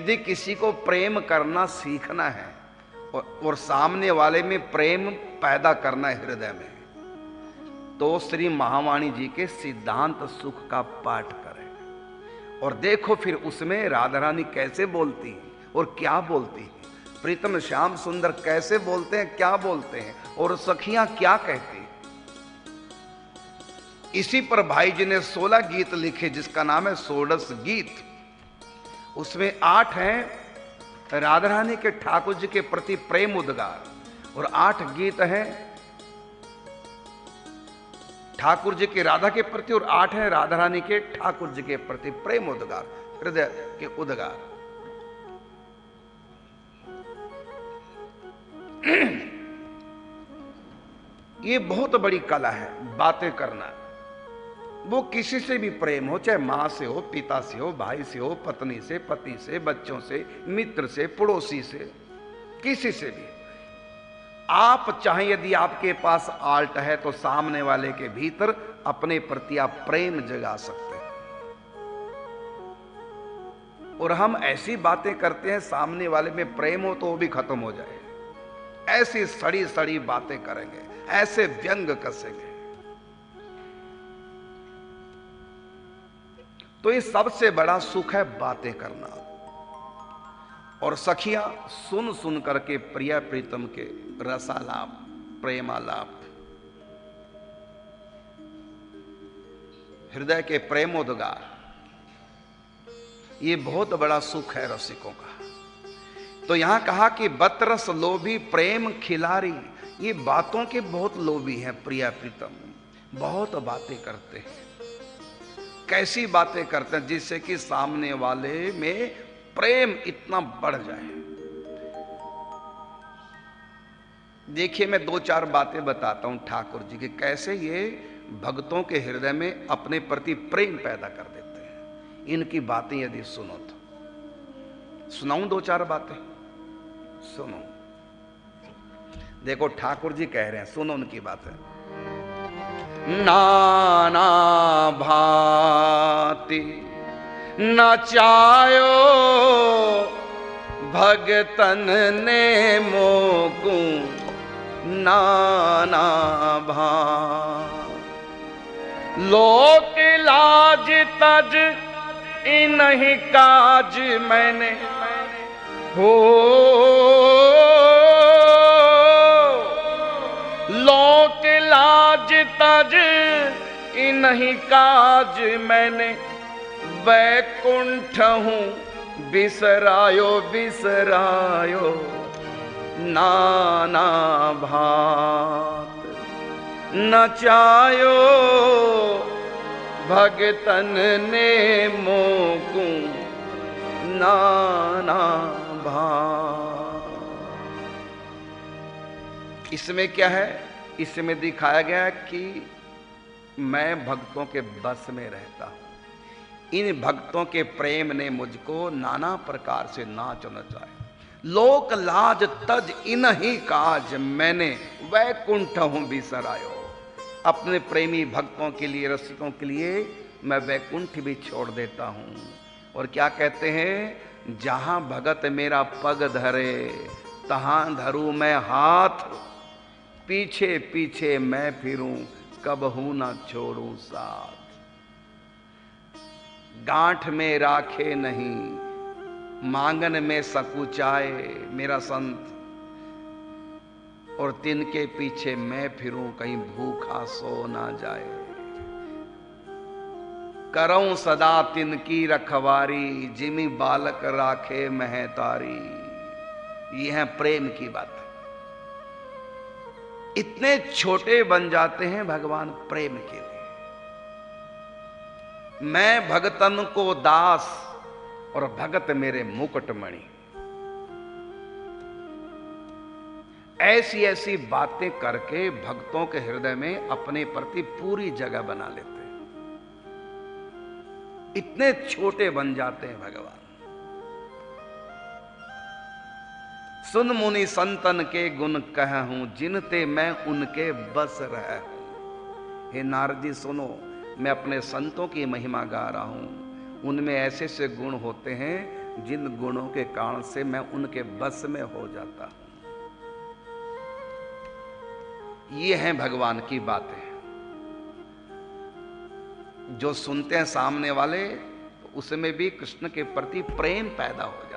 यदि किसी को प्रेम करना सीखना है और सामने वाले में प्रेम पैदा करना है हृदय में, तो श्री महावाणी जी के सिद्धांत सुख का पाठ करें। और देखो फिर उसमें राधा रानी कैसे बोलती हैं और क्या बोलती हैं, प्रीतम श्याम सुंदर कैसे बोलते हैं, क्या बोलते हैं, और सखियां क्या कहती हैं। इसी पर भाई जी ने 16 गीत लिखे जिसका नाम है षोडश गीत। उसमें 8 हैं राधा रानी के ठाकुर जी के प्रति प्रेम उद्गार, और 8 गीत हैं ठाकुर जी के राधा के प्रति, और 8 हैं राधा रानी के ठाकुर जी के प्रति प्रेम उद्गार, हृदय के उद्गार। ये बहुत बड़ी कला है बातें करना। वो किसी से भी प्रेम हो, चाहे मां से हो, पिता से हो, भाई से हो, पत्नी से, पति से, बच्चों से, मित्र से, पड़ोसी से, किसी से भी आप चाहें, यदि आपके पास आल्ट है तो सामने वाले के भीतर अपने प्रति आप प्रेम जगा सकते हैं। और हम ऐसी बातें करते हैं सामने वाले में प्रेम हो तो वो भी खत्म हो जाए, ऐसी सड़ी सड़ी बातें करेंगे, ऐसे व्यंग कसेंगे। तो ये सबसे बड़ा सुख है बातें करना। और सखियां सुन सुन करके प्रिया प्रीतम के रसालाप, प्रेमालाप, हृदय के प्रेमोद्गार, ये बहुत बड़ा सुख है रसिकों का। तो यहां कहा कि बतरस लोभी प्रेम खिलारी, ये बातों के बहुत लोभी हैं प्रिया प्रीतम, बहुत बातें करते हैं। कैसी बातें करते हैं जिससे कि सामने वाले में प्रेम इतना बढ़ जाए। देखिए मैं 2-4 बातें बताता हूं ठाकुर जी के, कैसे ये भक्तों के हृदय में अपने प्रति प्रेम पैदा कर देते हैं। इनकी बातें यदि सुनो तो सुनाऊं 2-4 बातें, सुनो। देखो ठाकुर जी कह रहे हैं, सुनो उनकी बातें। नाना भांति नचायो भगतन ने मोकू, नाना भांति लोक लाज तज इन्हीं काज मैंने हो, लोक लाज तज इन्हीं काज मैंने वैकुंठ हूं बिसरायो बिसरायो, नाना भांत नचायो भगतन ने मोकू, नाना भांत। इसमें क्या है, इसमें दिखाया गया कि मैं भक्तों के बस में रहता हूं। इन भक्तों के प्रेम ने मुझको नाना प्रकार से नाच नचाए। लोक लाज तज इन्हीं काज मैंने वैकुंठ हूं बिसरायो, अपने प्रेमी भक्तों के लिए, रसिकों के लिए मैं वैकुंठ भी छोड़ देता हूं। और क्या कहते हैं, जहां भगत मेरा पग धरे तहां धरूं मैं हाथ, पीछे पीछे मैं फिरूं कबहू ना छोड़ूं साथ। गांठ में राखे नहीं मांगन में सकुचाए मेरा संत, और तिनके पीछे मैं फिरूं कहीं भूखा सो ना जाए। करऊं सदा तिनकी रखवारी जिमी बालक राखे महतारी। ये है प्रेम की बात। इतने छोटे बन जाते हैं भगवान प्रेम के लिए। मैं भगतन को दास और भगत मेरे मुकुटमणि। ऐसी ऐसी बातें करके भक्तों के हृदय में अपने प्रति पूरी जगह बना लेते हैं। इतने छोटे बन जाते हैं भगवान। सुन मुनि संतन के गुण कहूं जिनते मैं उनके बस रह हूं। हे नारद जी सुनो, मैं अपने संतों की महिमा गा रहा हूं। उनमें ऐसे से गुण होते हैं जिन गुणों के कारण से मैं उनके बस में हो जाता हूं। ये हैं भगवान की बातें। जो सुनते हैं सामने वाले, उसमें भी कृष्ण के प्रति प्रेम पैदा हो जाता है।